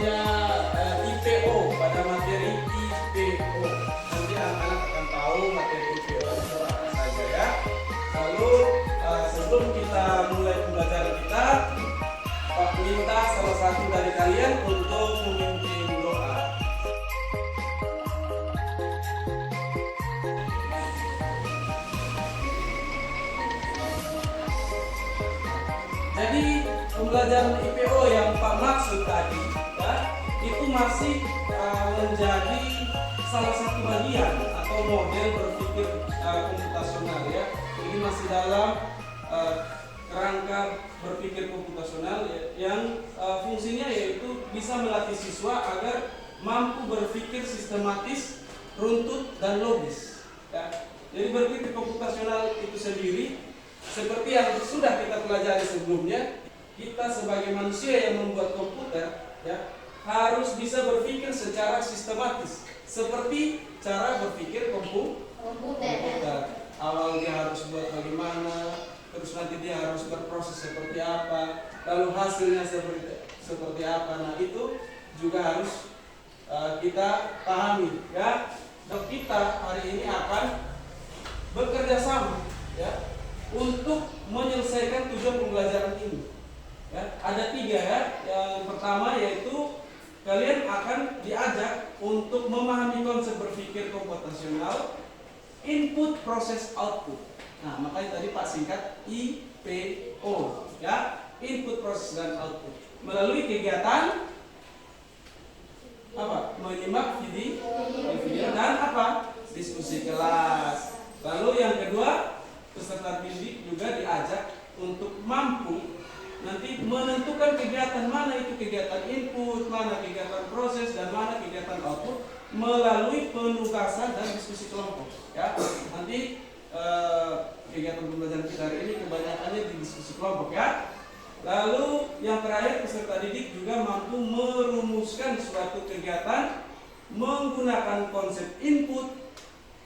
namanya IPO, pada materi IPO. Nanti anak-anak akan tahu materi IPO itu apa saja ya. Lalu sebelum kita mulai pembelajaran kita, Pak minta salah satu dari kalian untuk memimpin doa. Jadi pembelajaran IPO yang Pak maksud tadi ya, itu masih menjadi salah satu bagian atau model berpikir komputasional ya. Ini masih dalam kerangka berpikir komputasional yang fungsinya yaitu bisa melatih siswa agar mampu berpikir sistematis, runtut dan logis ya. Jadi berpikir komputasional itu sendiri seperti yang sudah kita pelajari sebelumnya, kita sebagai manusia yang membuat komputer ya, harus bisa berpikir secara sistematis seperti cara berpikir komputer. Awal dia harus buat bagaimana, terus nanti dia harus berproses seperti apa, lalu hasilnya seperti apa. Nah itu juga harus kita pahami ya. Dan kita hari ini akan bekerja sama ya untuk menyelesaikan tujuan pembelajaran ini. Ya, ada 3 ya. Yang pertama yaitu kalian akan diajak untuk memahami konsep berpikir komputasional, input, proses, output. Nah, makanya tadi Pak singkat IPO, ya, input, proses dan output. Melalui kegiatan apa? Menyimak video dan apa? Diskusi kelas. Lalu yang kedua, peserta didik juga diajak untuk mampu nanti menentukan kegiatan mana itu kegiatan input, mana kegiatan proses, dan mana kegiatan output melalui penugasan dan diskusi kelompok. Ya, nanti kegiatan pembelajaran kita hari ini kebanyakannya di diskusi kelompok ya. Lalu yang terakhir, peserta didik juga mampu merumuskan suatu kegiatan menggunakan konsep input,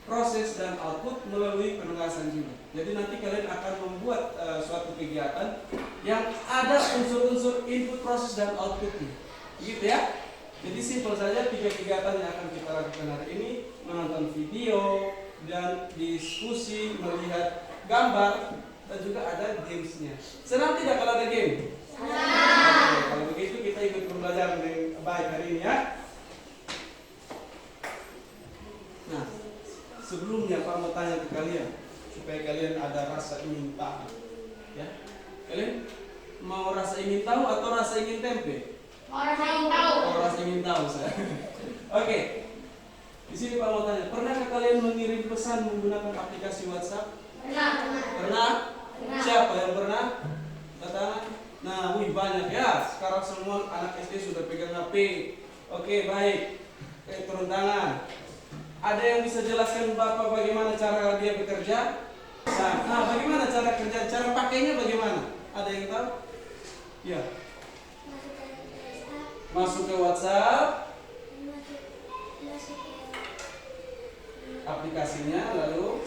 proses dan output melalui penugasan juga. Jadi nanti kalian akan membuat suatu kegiatan yang ada unsur-unsur input, proses dan outputnya, gitu ya. Jadi simpel saja 3 kegiatan yang akan kita lakukan hari ini: menonton video dan diskusi, melihat gambar, dan juga ada gamesnya. Senang tidak kalau ada game? Senang. Oke, kalau begitu kita ikut pembelajaran dengan baik hari ini ya. Nah, sebelumnya Pak mau tanya ke kalian supaya kalian ada rasa ingin tahu ya. Kalian mau rasa ingin tahu atau rasa ingin tempe? Mau rasa ingin tahu. Oh, rasa ingin tahu saya. Oke. Di sini Pak mau tanya, pernahkah kalian mengirim pesan menggunakan aplikasi WhatsApp? Pernah. Pernah? Pernah. Siapa yang pernah? Katakan. Nah, banyak ya. Sekarang semua anak SD sudah pegang HP. Oke, baik. Turun tangan. Ada yang bisa jelaskan Bapak bagaimana cara dia bekerja? Nah, bagaimana cara kerja? Cara pakainya bagaimana? Ada yang tahu? Ya. Masuk ke WhatsApp, aplikasinya, lalu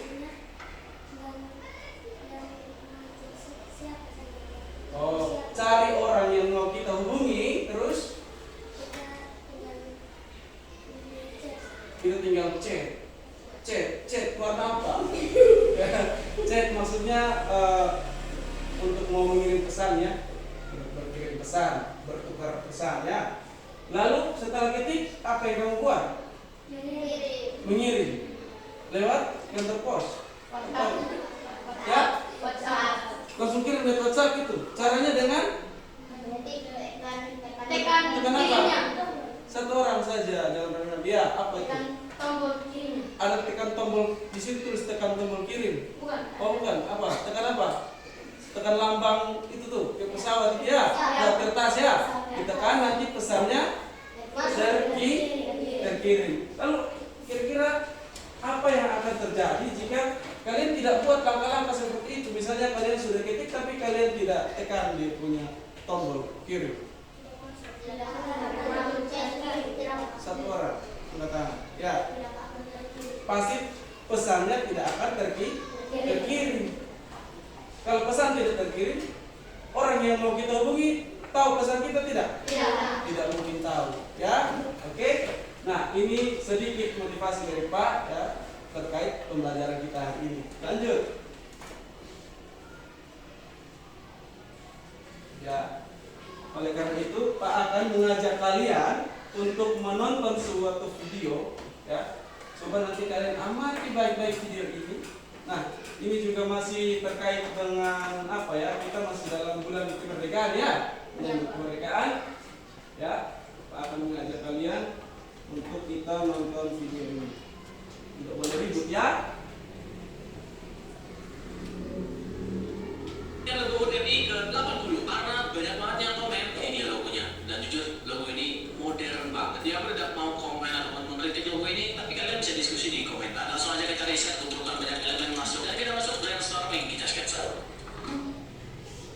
cari orang yang mau kita hubungi, terus kita tinggal chat warna apa? Chat maksudnya untuk mau mengirim pesan ya, berkirim pesan, bertukar pesan ya. Lalu setelah ketik apa yang kamu buat? Mengirim lewat kantor pos. Ya? Langsung kirim lewat WhatsApp itu. Caranya dengan Tekan apa? Satu orang saja, jangan benar-benar dia. Apa itu? Tombol kirim. Ada tekan tombol di situ, tulis tekan tombol kirim. Bukan. Oh bukan, apa? Tekan apa? Tekan lambang itu tuh, ke pesawat ya, kertas ya. Ditekan nanti pesannya terkirim. Lalu kira-kira apa yang akan terjadi jika kalian tidak buat langkah-langkah seperti itu? Misalnya kalian sudah ketik tapi kalian tidak tekan dia punya tombol kirim. Satu orang tanda tangan. Ya. Pasti pesannya tidak akan terkirim. Kalau pesan tidak terkirim, orang yang mau kita hubungi tahu pesan kita tidak? Tidak. Tidak mungkin tahu. ini sedikit motivasi dari Pak ya terkait pembelajaran kita hari ini. Lanjut. Ya. Oleh karena itu, Pak akan mengajak kalian untuk menonton suatu video ya. Coba nanti kalian amati baik-baik video ini. Nah, ini juga masih terkait dengan apa ya? Kita masih dalam bulan kemerdekaan ya. Menyambut kemerdekaan. Ya, Pak akan mengajak kalian untuk kita nonton video ini. Tidak boleh ribut ya. Lagu RI ke-80 karena banyak banget yang komen ini logonya, dan jujur logo ini modern banget. Dia tidak mau komen atau mengkritik logo ini, tapi kalian bisa diskusi di komentar. Langsung aja kita riset, kumpulkan banyak elemen masuk dan kita masuk brainstorming, kita sketsa.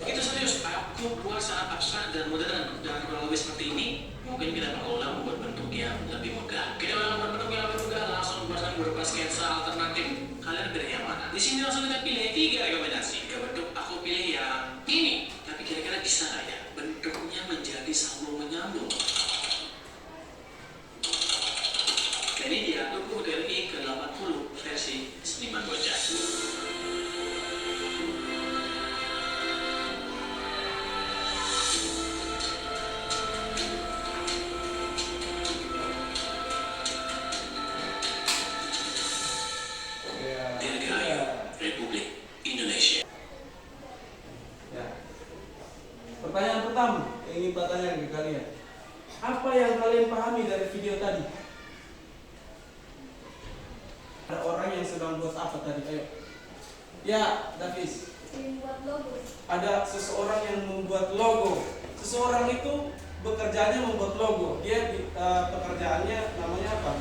Begitu serius, aku buat sangat abstrak dan modern dan kurang lebih seperti ini. Mungkin kita perlu membuat bentuk yang lebih megah. Kita membuat bentuk yang lebih megah, langsung buatkan beberapa sketsa alternatif. Kalian pilih yang mana? Di sini langsung kita pilih 3 rekomendasi. Ke bentuk aku pilih yang ini. Tapi kira-kira bisa nggak ya bentuknya menjadi sambung menyambung? Jadi dia logo RI ke-80 versi Seniman Bocah. Dirgahayu Republik Indonesia. Ya. Pertanyaan pertama yang ingin Pak tanyakan ke kalian. Apa yang kalian pahami dari video tadi? Ada orang yang sedang buat apa tadi? Ayo. Ya, Davis. Membuat logo. Ada seseorang yang membuat logo. Seseorang itu bekerjanya membuat logo. Dia pekerjaannya namanya apa?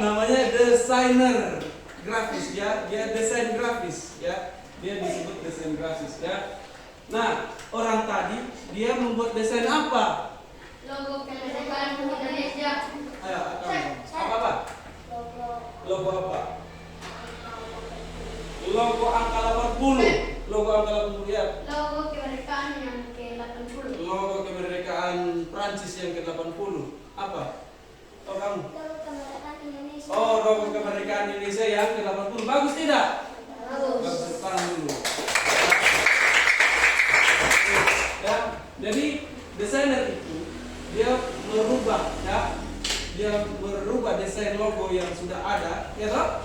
Namanya desainer grafis ya, dia desain grafis ya, dia disebut desain grafis ya. Nah, orang tadi dia membuat desain apa? Logo kemerdekaan Indonesia. Ayo, apa? Logo apa? Logo angka 80. Logo angka 80 ya. Logo kemerdekaan yang ke-80. Logo kemerdekaan Prancis yang ke-80. Apa? Oh kamu? Logo kemerdekaan Indonesia. Oh, logo kemerdekaan Indonesia yang ke-80. Bagus tidak? Bagus. Bagus, tangan dulu. Ya, jadi desainer itu dia merubah ya, dia merubah desain logo yang sudah ada, ya toh?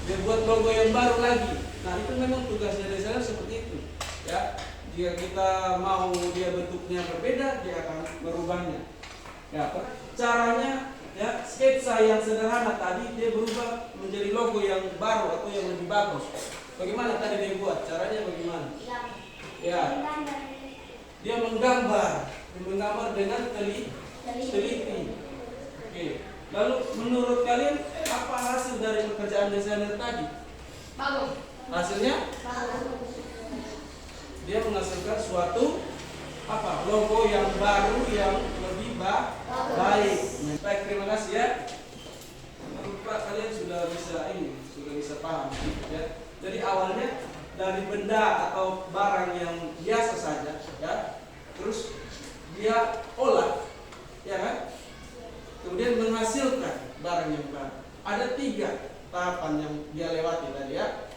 Dia buat logo yang baru lagi. Nah, itu memang tugasnya desainer seperti itu. Ya, jika kita mau dia bentuknya berbeda, dia akan merubahnya. Ya, caranya ya sketsa yang sederhana tadi dia berubah menjadi logo yang baru atau yang lebih bagus. Bagaimana tadi dia buat? Caranya bagaimana? Ya, dia menggambar dengan teliti. Oke. Lalu menurut kalian apa hasil dari pekerjaan desainer tadi? Bagus. Hasilnya Bagus. dia menghasilkan suatu apa? Logo yang baru yang lebih baik. Baik, terima kasih ya. Menurut Pak kalian sudah bisa paham ya. Jadi awalnya dari benda atau barang yang biasa saja ya. Terus dia olah ya kan? Kemudian menghasilkan barang yang baru. Ada 3 tahapan yang dia lewati tadi ya.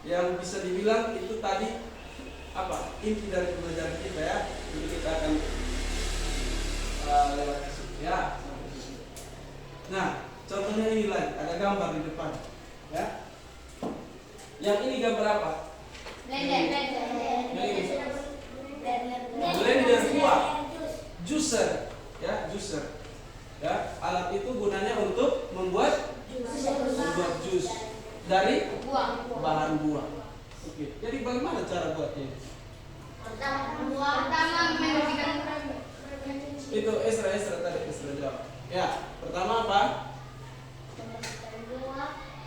Yang bisa dibilang itu tadi apa? Inti dari pembelajaran kita ya. Jadi kita akan lewat ke situ ya. Nah, contohnya ini lagi, ada gambar di depan ya. Yang ini gambar apa? Blender buah. Juicer ya, juicer. Ya, alat itu gunanya untuk membuat jus dari bahan buah. Oke, jadi bagaimana cara buatnya? Pertama membersihkan Itu Esra tadi jawab. Ya, pertama apa?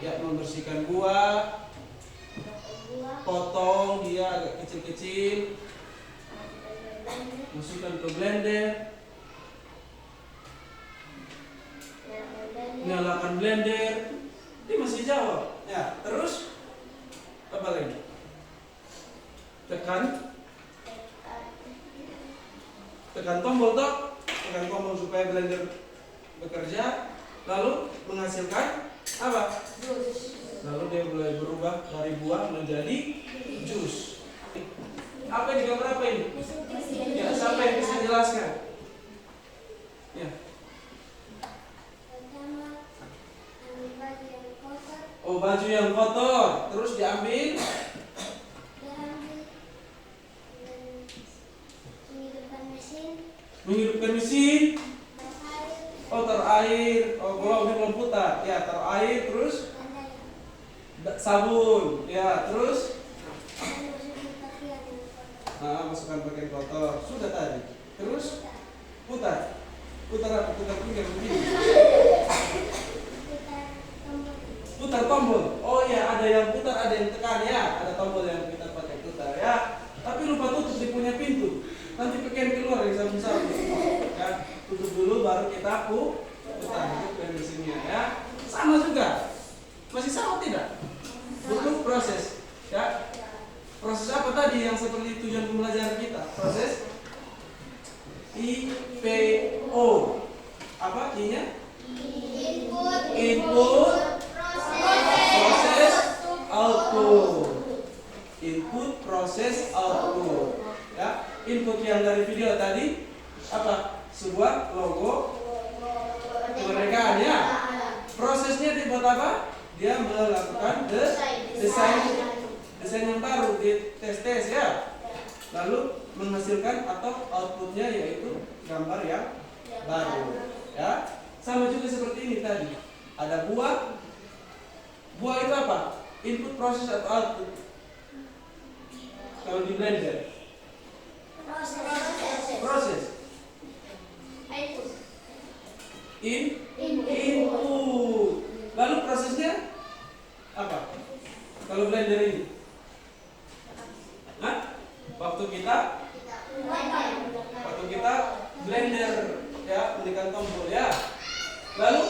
Ya, membersihkan buah, potong dia agak kecil-kecil, masukkan ke blender, nyalakan blender. Dia masih jawab. Ya, terus apa lagi? Tekan tekan tombol toh, tekan tombol supaya blender bekerja, lalu menghasilkan apa? Jus. Lalu dia mulai berubah dari buah menjadi jus. Apa yang digambar apa ini? Ya, siapa yang bisa jelaskan? Ya. Oh, baju yang kotor, terus diambil, menghidupkan mesin. Oh, taruh air. Oh, kalau ini belum putar, ya taruh air, terus sabun, ya terus masukkan pakaian kotor. Sudah tadi. Terus putar. Putar apa? Putar pinggir begini. Putar tombol. Oh ya, ada yang putar, ada yang tekan ya. Ada tombol yang kita pakai putar ya. Tapi lupa tutup di punya pintu. Nanti pakaian keluar dari sabu-sabu. Ya, tutup dulu baru kita putar dari mesinnya ya. Sama juga. Masih sama tidak? Butuh proses. Ya. Proses apa tadi yang seperti tujuan pembelajaran kita? Proses IPO. Apa I-nya? Input, proses, output. Input, proses, output. Ya, input yang dari video tadi apa? Sebuah logo kemerdekaan ya. Prosesnya dibuat apa? Dia melakukan desain yang baru, di tes ya. Lalu menghasilkan atau outputnya yaitu gambar yang baru ya. Sama juga seperti ini tadi. Ada buah. Buah itu apa? Input, proses atau output? Kalau di blender proses. Input. Lalu prosesnya apa? Kalau blender ini? Hah? Waktu kita blender ya, menekan tombol ya. Lalu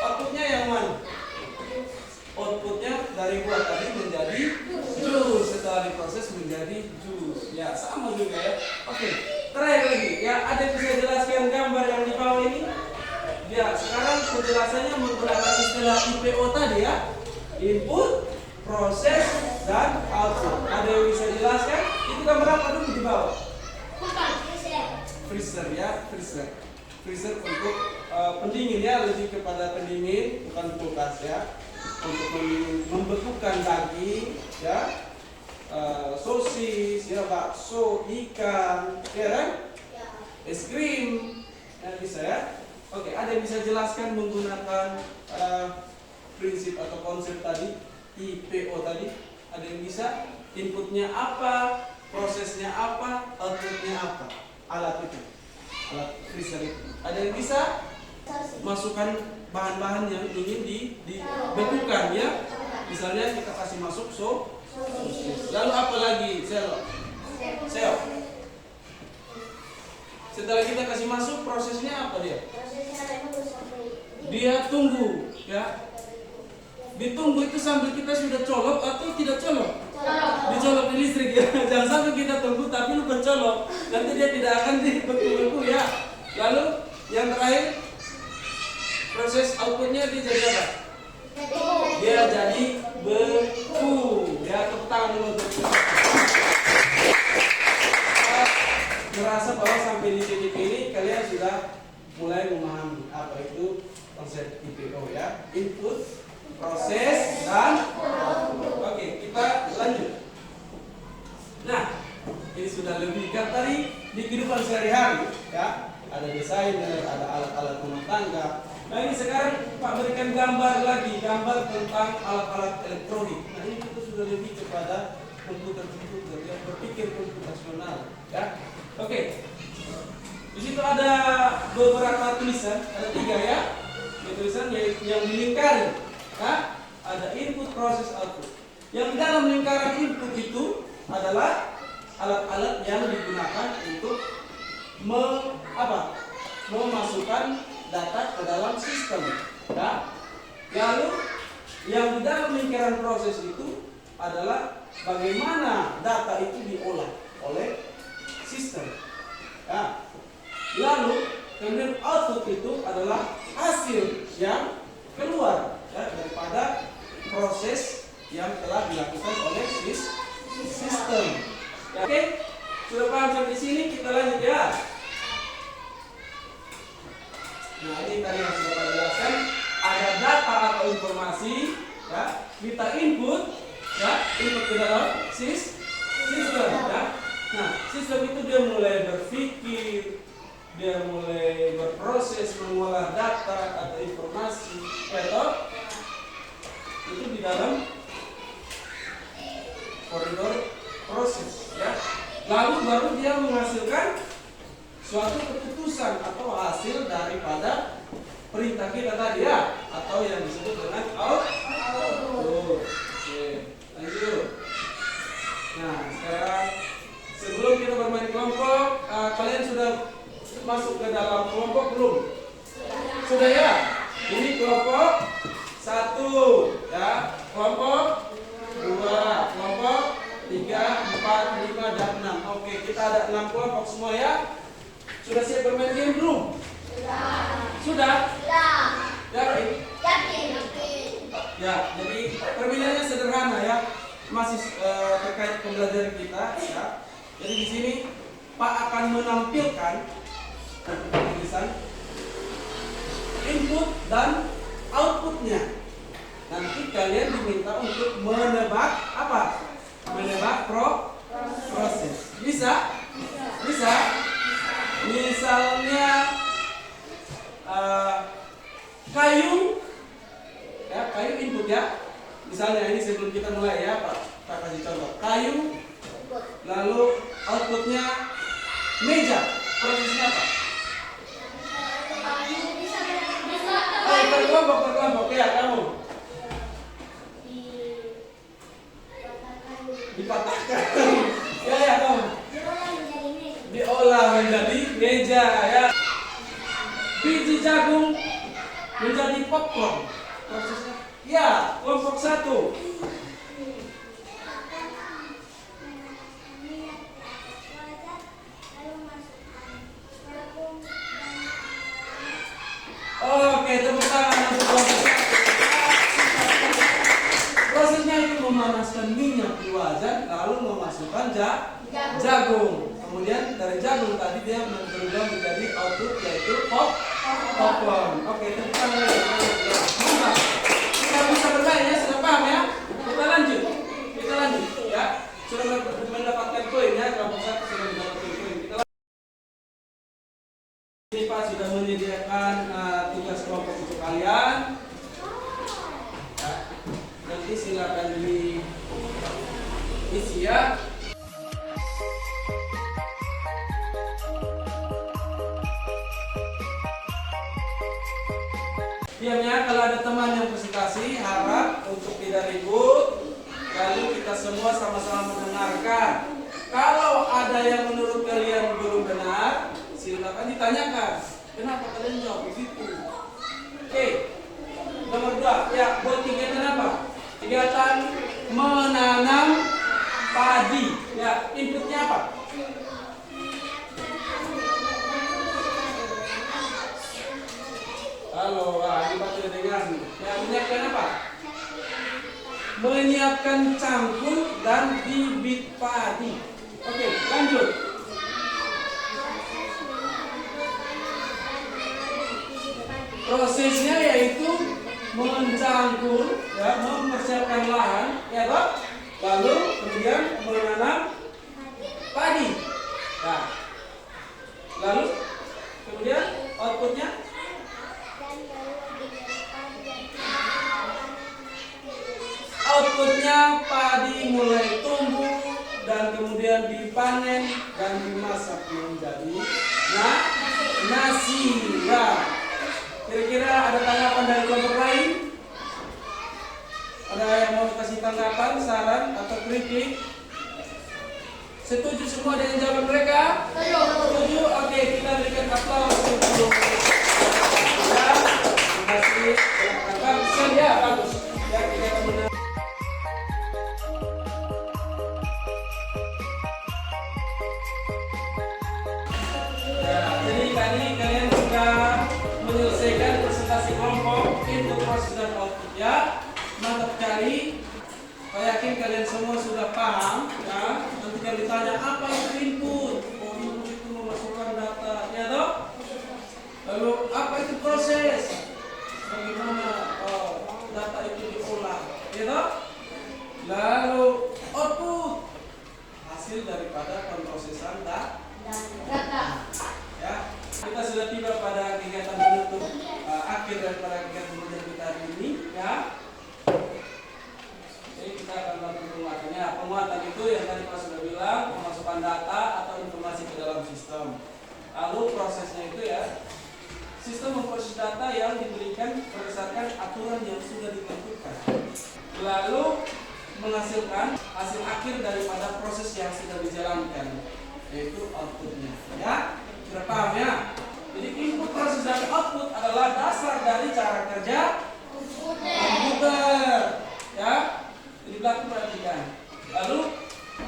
outputnya yang mana? Outputnya dari buah tadi menjadi jus, setelah diproses menjadi jus. Ya, sama juga ya. Oke, terakhir lagi ya, ada yang bisa jelaskan gambar yang di bawah ini? Ya, sekarang penjelasannya menggunakan istilah IPO tadi ya. Input, proses, dan output. Ada yang bisa jelaskan? Itu gambar apa dulu di bawah? Freezer ya, freezer. Freezer untuk pendingin ya, lebih kepada pendingin, bukan kulkas ya. Untuk membekukan daging ya, sosis ya, bakso, ikan, ya kan? Es krim, ya bisa ya. Oke, ada yang bisa jelaskan menggunakan prinsip atau konsep tadi IPO tadi? Ada yang bisa? Inputnya apa? Prosesnya apa? Outputnya apa? Alat itu, alat freezer itu. Ada yang bisa? Masukkan bahan-bahan yang ingin dibekukan ya. Misalnya kita kasih masuk sosis. Lalu apa lagi? Seo. Setelah kita kasih masuk, prosesnya apa dia? Dia tunggu ya. Ditunggu itu sambil kita sudah colok atau tidak colok? Dicolok di listrik ya. Jangan sampai kita tunggu tapi lupa colok. Nanti dia tidak akan dibeku-beku ya. Lalu yang terakhir, proses outputnya dia jadi apa? Dia jadi beku. Ya, tepuk tangan dulu untuk merasa bahwa sampai di titik ini kalian sudah mulai memahami apa itu konsep IPO ya. Input, proses, dan output. Oke, kita lanjut. Nah, ini sudah lebih dekat tadi di kehidupan sehari-hari ya. Ada desainer, ada alat-alat rumah tangga. Nah, ini sekarang Pak berikan gambar lagi, gambar tentang alat-alat elektronik. Nah, ini kita sudah lebih kepada komputer-komputer yang berpikir komputasional ya. Oke. Di situ ada beberapa tulisan, ada 3 ya. Tulisan yang dilingkari. Nah, ada input, proses, output. Yang dalam lingkaran input itu adalah alat-alat yang digunakan untuk memasukkan data ke dalam sistem. Ya. Lalu yang di dalam lingkaran proses itu adalah bagaimana data itu diolah oleh sistem. Ya. itu adalah hasil yang keluar ya, daripada proses yang telah dilakukan oleh sistem. Ya, oke, sudah paham sampai sini, kita lanjut ya. Nah, ini tadi yang sudah saya jelaskan, ada data atau informasi ya, kita input ya, input ke dalam sistem ya. Nah, sistem itu dia mulai berpikir, dia mulai berproses mengolah data atau informasi atau itu di dalam koridor proses ya. Lalu baru dia menghasilkan suatu keputusan atau hasil daripada perintah kita tadi ya, atau yang disebut dengan output. Oke, lanjut. Nah, sekarang sebelum kita bermain kelompok, kalian sudah masuk ke dalam kelompok belum? Sudah ya? Ini kelompok 1 ya, kelompok 2, kelompok 3, 4, 5, dan 6. Oke, kita ada 6 kelompok semua ya. Sudah siap bermain game belum? Sudah? Yakin? Ya, jadi permainannya sederhana ya. Masih terkait pembelajaran kita ya. Jadi di sini Pak akan menampilkan tulisan input dan outputnya. Nanti kalian diminta untuk menebak apa? Menebak proses. Bisa? Bisa? Misalnya kayu ya, kayu input ya. Misalnya ini sebelum kita mulai ya, Pak kasih contoh. Kayu, lalu outputnya meja. Prosesnya apa? Berkelompok ya kamu. Dipatahkan. Ya kamu. Diolah menjadi meja ya. Biji jagung menjadi popcorn. Prosesnya ya, kelompok 1. Oke, tepuk tangan untuk kelompok 1. Prosesnya itu memanaskan minyak di wajan lalu memasukkan jagung. Kemudian dari jagung tadi dia berubah menjadi output yaitu popcorn. Oke, tepuk tangan lagi. Mantap. Kita bisa bermain ya, sudah paham ya? Kita lanjut ya. Sudah mendapatkan poin ya, kelompok 1 sudah mendapatkan poin. Kita lanjut. Ini Pak sudah menyediakan tugas kelompok untuk kalian. Ya. Nanti silakan diisi ya. Diamnya kalau ada teman yang presentasi harap untuk tidak ribut, lalu kita semua sama-sama mendengarkan. Kalau ada yang menurut kalian belum benar, silakan ditanyakan. Kenapa kalian jawab begitu? Oke. Nomor 2, ya buat kegiatan apa? Kegiatan menanam padi. Ya, inputnya apa? Halo, ini Pak sudah dengar. Ya, menyiapkan apa? Menyiapkan cangkul dan bibit padi. Oke, lanjut. Prosesnya yaitu mencangkul, ya, mempersiapkan lahan, ya toh? Lalu kemudian menanam padi. Nah, lalu kemudian outputnya padi mulai tumbuh dan kemudian dipanen dan dimasak menjadi nasi. Nah, kira-kira ada tanggapan dari kelompok lain? Ada yang mau kasih tanggapan, saran atau kritik? Setuju semua dengan jawaban mereka? Setuju? Oke, kita berikan aplaus untuk ya, terima kasih. Bagus ya, bagus. Ya, kita menang. Jadi tadi kalian sudah semua sudah paham, ya, nanti kalau ditanya apa itu input, oh input itu memasukkan data, ya toh? Lalu apa itu proses, bagaimana data itu diolah, ya toh? Lalu output, hasil daripada pemrosesan data. Ya, kita sudah tiba pada kegiatan penutup akhir daripada kegiatan belajar kita hari ini, ya. Jadi kita akan melakukan penguatannya. Penguatan itu yang tadi Pak sudah bilang, memasukkan data atau informasi ke dalam sistem. Lalu prosesnya itu ya, sistem memproses data yang diberikan berdasarkan aturan yang sudah ditentukan. Lalu menghasilkan hasil akhir daripada proses yang sudah dijalankan, yaitu outputnya. Ya, sudah paham ya? Jadi input, proses, dan output adalah dasar dari cara kerja komputer. Ya, jadi belakang perhatikan. Lalu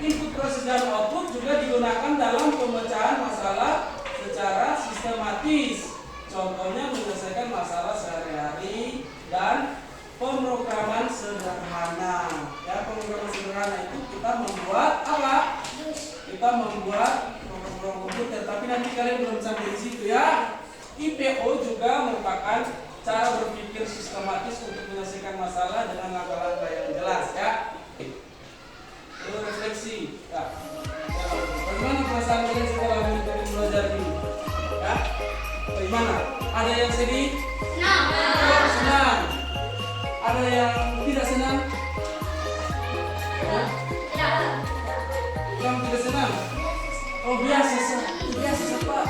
input, proses, dan output juga digunakan dalam pemecahan masalah secara sistematis. Contohnya menyelesaikan masalah sehari-hari dan pemrograman sederhana. Ya, pemrograman sederhana itu kita membuat apa? Kita membuat program komputer. Tapi nanti kalian belum sampai di situ ya. IPO juga merupakan cara berpikir sistematis untuk menyelesaikan masalah dengan langkah-langkah yang jelas ya. Lalu refleksi. Ya. Bagaimana perasaan kalian setelah mengikuti belajar ini? Ya. Bagaimana? Ada yang sedih? Senang. Ada yang tidak senang? Yang tidak senang? Oh biasa Pak.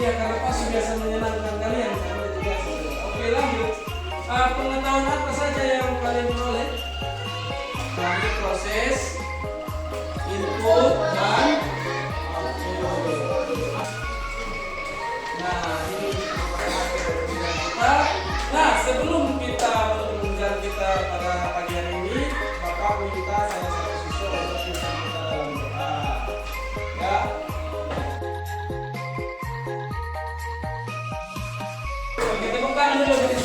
Iya, karena Pak biasa menyenangkan kalian karena biasa. Oke, lanjut. Pengetahuan apa saja yang kalian peroleh dari proses input dan output? Nah, ini kita. Nah, sebelum kita menunjukkan kita pada pagi hari ini, Bapak minta saya satu siswa untuk bisa kita dalam doa. Ya. Oke, tepuk tangan dulu.